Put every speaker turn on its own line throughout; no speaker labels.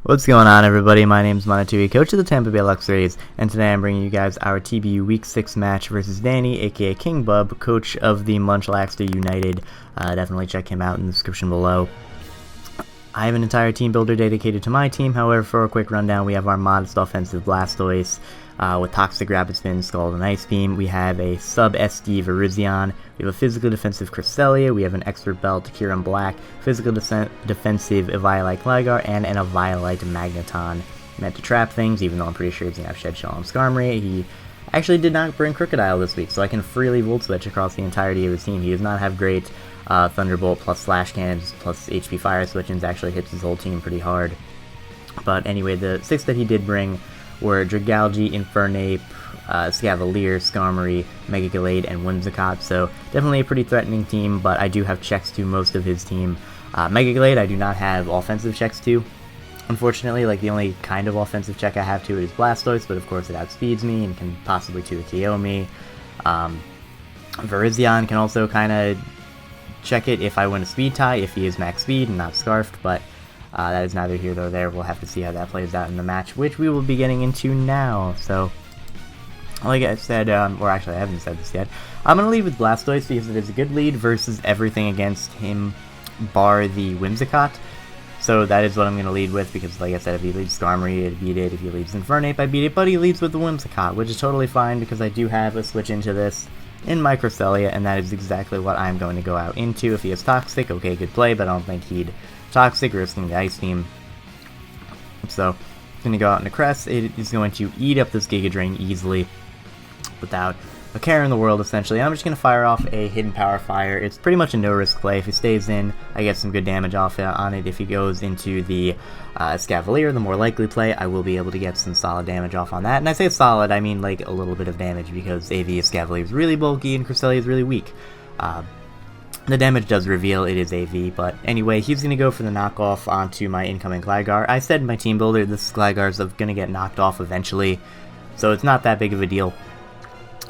What's going on, everybody? My name is Monatui, coach of the Tampa Bay Luxrays, and today I'm bringing you guys our TBU Week 6 match versus Danny, aka King Bub, coach of the Munchlaxter United. Definitely check him out in the description below. I have an entire team builder dedicated to my team. However, for a quick rundown, we have our modest offensive Blastoise with Toxic Rapid Spin, Scald, and Ice Beam. We have a sub-SD Virizion. We have a physical defensive Cresselia. We have an expert belt Kieran Black, physical defensive Eviolite Gligar, and an Eviolite Magneton. Meant to trap things, even though I'm pretty sure he's going to have Shed Shell and Skarmory. He actually did not bring Crocodile this week, so I can freely Volt Switch across the entirety of his team. He does not have great Thunderbolt plus Slash Cannons plus HP Fire Switchins, actually hits his whole team pretty hard. But anyway, the 6 that he did bring were Dragalge, Infernape, Scavalier, Skarmory, Mega Gallade, and Whimsicott, so definitely a pretty threatening team, but I do have checks to most of his team. Mega Gallade I do not have offensive checks to, unfortunately. Like, the only kind of offensive check I have to it is Blastoise, but of course it outspeeds me and can possibly 2-KO me. Virizion can also kind of check it if I win a speed tie, if he is max speed and not scarfed, but that is neither here nor there. We'll have to see how that plays out in the match, which we will be getting into now. So, like I said, or actually I haven't said this yet, I'm going to lead with Blastoise because it is a good lead versus everything against him, bar the Whimsicott. So that is what I'm going to lead with, because like I said, if he leads Skarmory, I beat it. If he leads Infernape, I beat it. But he leads with the Whimsicott, which is totally fine, because I do have a switch into this in my Cresselia, and that is exactly what I'm going to go out into. If he has Toxic, okay, good play, but I don't think he'd Toxic, risking the Ice Beam. So, going to go out into Crest. It is going to eat up this Giga Drain easily, without a care in the world, essentially. I'm just going to fire off a Hidden Power Fire. It's pretty much a no-risk play. If he stays in, I get some good damage off on it. If he goes into the Scavalier, the more likely play, I will be able to get some solid damage off on that. And I say solid, I mean like a little bit of damage, because AV Scavalier is really bulky and Cresselia is really weak. The damage does reveal it is AV, but anyway, he's going to go for the knockoff onto my incoming Gligar. I said in my team builder, this Gligar is going to get knocked off eventually, so it's not that big of a deal.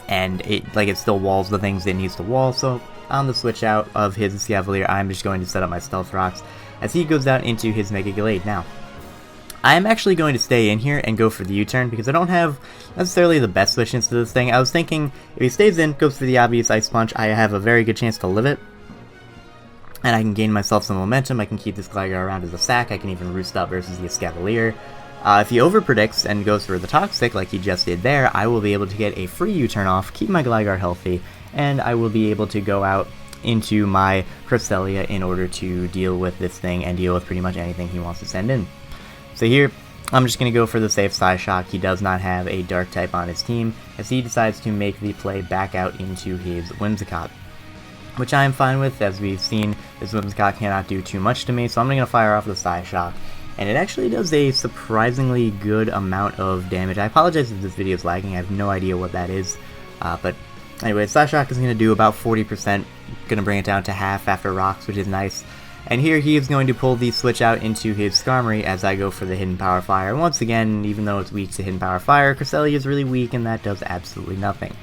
And it still walls the things it needs to wall, so on the switch out of his Scavalier, I'm just going to set up my Stealth Rocks as he goes out into his Mega Gallade. Now, I am actually going to stay in here and go for the U-turn, because I don't have necessarily the best switch into this thing. I was thinking, if he stays in, goes for the obvious Ice Punch, I have a very good chance to live it, and I can gain myself some momentum. I can keep this Gligar around as a sack. I can even roost up versus the Scavalier. If he overpredicts and goes for the Toxic like he just did there, I will be able to get a free U-turn off, keep my Gligar healthy, and I will be able to go out into my Cresselia in order to deal with this thing and deal with pretty much anything he wants to send in. So here, I'm just going to go for the safe Psyshock. He does not have a Dark type on his team, as he decides to make the play back out into his Whimsicott, which I am fine with. As we've seen, this Whimsicott cannot do too much to me, so I'm going to fire off the Psyshock. And it actually does a surprisingly good amount of damage. I apologize if this video is lagging, I have no idea what that is. But anyway, Psyshock is going to do about 40%, going to bring it down to half after Rocks, which is nice. And here he is going to pull the switch out into his Skarmory as I go for the Hidden Power Fire. Once again, even though it's weak to Hidden Power Fire, Cresselia is really weak, and that does absolutely nothing.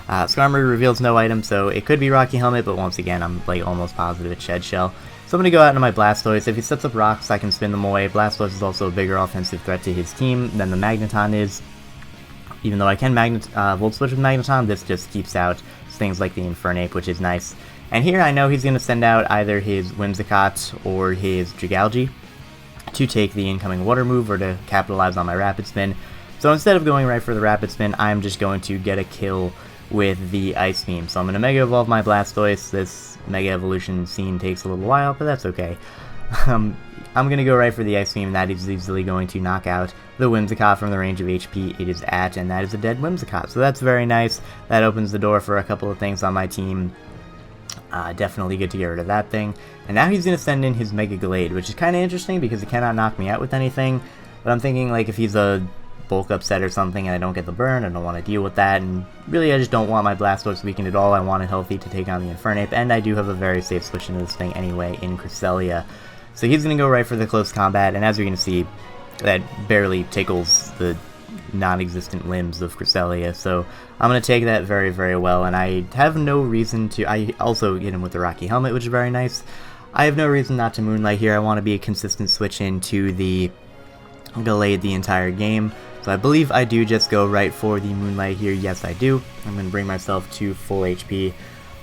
Skarmory reveals no item, so it could be Rocky Helmet, but once again, I'm like almost positive it's Shed Shell. So I'm going to go out into my Blastoise. If he sets up Rocks, I can spin them away. Blastoise is also a bigger offensive threat to his team than the Magneton is. Even though I can Volt Switch with Magneton, this just keeps out things like the Infernape, which is nice. And here I know he's going to send out either his Whimsicott or his Dragalge to take the incoming Water move or to capitalize on my Rapid Spin. So instead of going right for the Rapid Spin, I'm just going to get a kill with the Ice Beam. So I'm going to Mega Evolve my Blastoise. This Mega Evolution scene takes a little while, but that's okay. I'm going to go right for the Ice Beam, and that is easily going to knock out the Whimsicott from the range of HP it is at, and that is a dead Whimsicott. So that's very nice. That opens the door for a couple of things on my team. Definitely good to get rid of that thing. And now he's going to send in his Mega Gallade, which is kind of interesting because he cannot knock me out with anything. But I'm thinking, like, if he's a bulk upset or something and I don't get the burn, I don't want to deal with that, and really I just don't want my Blastoise weakened at all. I want it healthy to take on the Infernape, and I do have a very safe switch into this thing anyway in Cresselia. So he's going to go right for the close combat, and as you're going to see, that barely tickles the non-existent limbs of Cresselia, so I'm going to take that very, very well, and I have no reason to. I also get him with the Rocky Helmet, which is very nice. I have no reason not to Moonlight here. I want to be a consistent switch into the delayed the entire game. So I believe I do just go right for the Moonlight here. Yes, I do. I'm going to bring myself to full HP.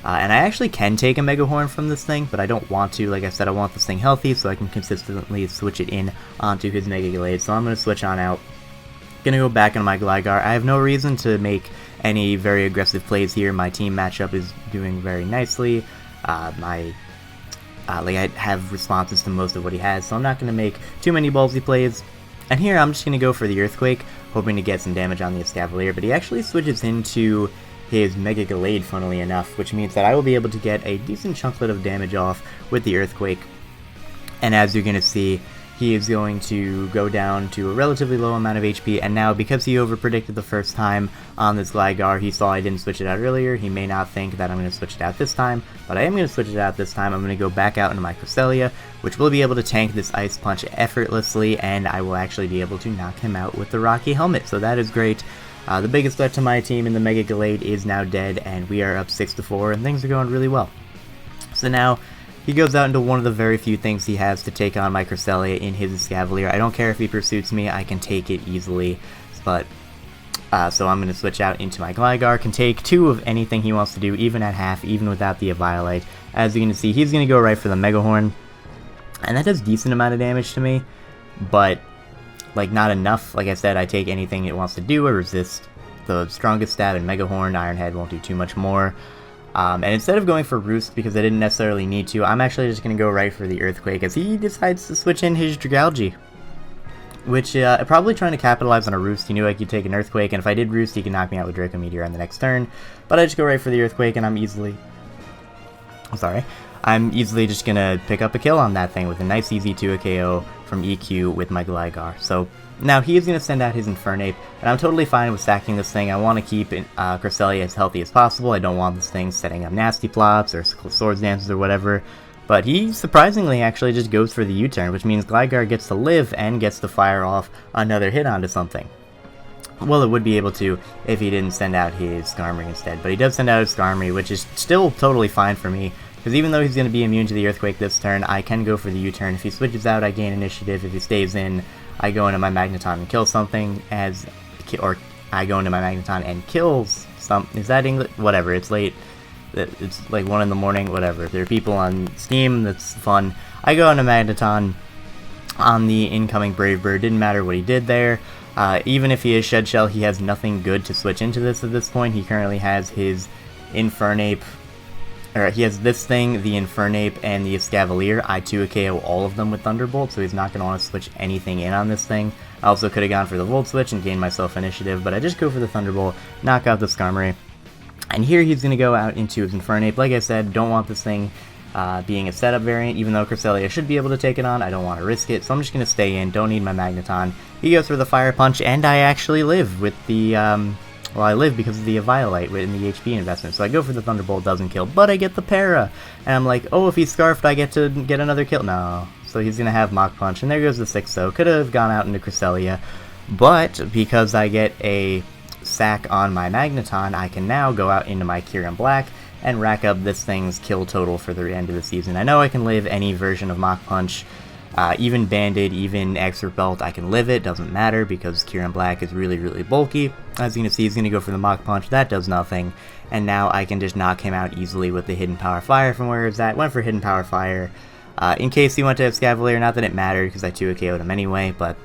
And I actually can take a Mega Horn from this thing, but I don't want to. Like I said, I want this thing healthy so I can consistently switch it in onto his Mega Gallade. So I'm going to switch on out. Gonna go back into my Gligar. I have no reason to make any very aggressive plays here. My team matchup is doing very nicely. Like I have responses to most of what he has, so I'm not gonna make too many ballsy plays. And here I'm just gonna go for the Earthquake, hoping to get some damage on the Escavalier, but he actually switches into his Mega Gallade, funnily enough, which means that I will be able to get a decent chunklet of damage off with the Earthquake. And as you're gonna see, he is going to go down to a relatively low amount of HP, and now because he overpredicted the first time on this Gligar, he saw I didn't switch it out earlier. He may not think that I'm going to switch it out this time, but I am going to switch it out this time. I'm going to go back out into my Cresselia, which will be able to tank this Ice Punch effortlessly, and I will actually be able to knock him out with the Rocky Helmet, so that is great. The biggest threat to my team in the Mega Gallade is now dead, and we are up 6-4, and things are going really well. So now, he goes out into one of the very few things he has to take on my Cresselia in his Escavalier. I don't care if he pursuits me, I can take it easily, but so I'm going to switch out into my Gligar, can take 2 of anything he wants to do, even at half, even without the Eviolite. As you're going to see, he's going to go right for the Mega Horn, and that does decent amount of damage to me, but like not enough. Like I said, I take anything it wants to do, I resist the strongest stab in Mega Horn. Iron Head won't do too much more. And instead of going for Roost, because I didn't necessarily need to, I'm actually just going to go right for the Earthquake, as he decides to switch in his Dragalge. Which, probably trying to capitalize on a Roost. He knew I could take an Earthquake, and if I did Roost, he could knock me out with Draco Meteor on the next turn. But I just go right for the Earthquake, and I'm easily just going to pick up a kill on that thing with a nice easy 2 KO from EQ with my Gligar. So now he is going to send out his Infernape, and I'm totally fine with sacking this thing. I want to keep Cresselia as healthy as possible. I don't want this thing setting up Nasty Plops or Swords Dances or whatever. But he surprisingly actually just goes for the U-turn, which means Gligar gets to live and gets to fire off another hit onto something. Well, it would be able to if he didn't send out his Skarmory instead, but he does send out his Skarmory, which is still totally fine for me. Because even though he's going to be immune to the Earthquake this turn, I can go for the U-turn. If he switches out, I gain initiative. If he stays in, I go into my Magneton and kill something, or I go into my Magneton and kills some. Is that English? Whatever, it's late. It's like 1 in the morning, whatever. There are people on Steam, that's fun. I go into Magneton on the incoming Brave Bird. Didn't matter what he did there. Even if he is Shed Shell, he has nothing good to switch into this at this point. He currently has his Infernape. He has this thing, the Infernape, and the Escavalier. I 2 KO all of them with Thunderbolt, so he's not going to want to switch anything in on this thing. I also could have gone for the Volt Switch and gained myself initiative, but I just go for the Thunderbolt, knock out the Skarmory. And here he's going to go out into his Infernape. Like I said, don't want this thing being a setup variant, even though Cresselia should be able to take it on. I don't want to risk it, so I'm just going to stay in, don't need my Magneton. He goes for the Fire Punch, and I actually live with the... well, I live because of the Eviolite in the HP investment, so I go for the Thunderbolt, doesn't kill, but I get the Para! And I'm like, oh, if he's Scarfed, I get to get another kill. No. So he's gonna have Mach Punch, and there goes the 6-0. Could have gone out into Cresselia, but because I get a sack on my Magneton, I can now go out into my Kyurem Black and rack up this thing's kill total for the end of the season. I know I can live any version of Mach Punch. Even Banded, even Expert Belt, I can live it, doesn't matter, because Kyurem Black is really, really bulky. As you can see, he's going to go for the Mach Punch, that does nothing, and now I can just knock him out easily with the Hidden Power Fire from where it's at. Went for Hidden Power Fire, in case he went to Escavalier, not that it mattered, because I 2 KO'd him anyway, but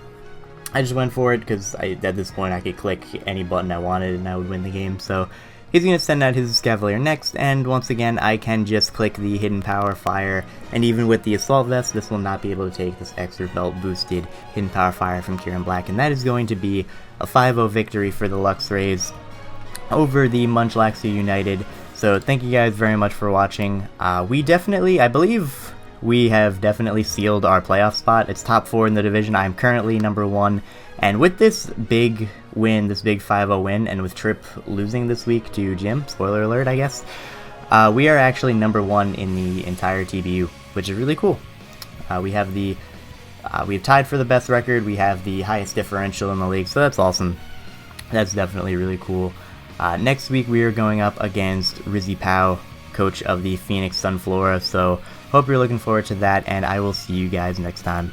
I just went for it, because at this point I could click any button I wanted and I would win the game, so... He's going to send out his Escavalier next, and once again, I can just click the Hidden Power Fire, and even with the Assault Vest, this will not be able to take this Extra Belt boosted Hidden Power Fire from Kyurem Black, and that is going to be a 5-0 victory for the Luxrays over the Munchlaxter United. So thank you guys very much for watching. I believe we have definitely sealed our playoff spot. It's top 4 in the division. I'm currently number 1. And with this big win, this big 5-0 win, and with Trip losing this week to Jim, spoiler alert, I guess, we are actually number 1 in the entire TBU, which is really cool. We've tied for the best record. We have the highest differential in the league, so that's awesome. That's definitely really cool. Next week, we are going up against Rizzy Pow, coach of the Phoenix Sunflora, so hope you're looking forward to that, and I will see you guys next time.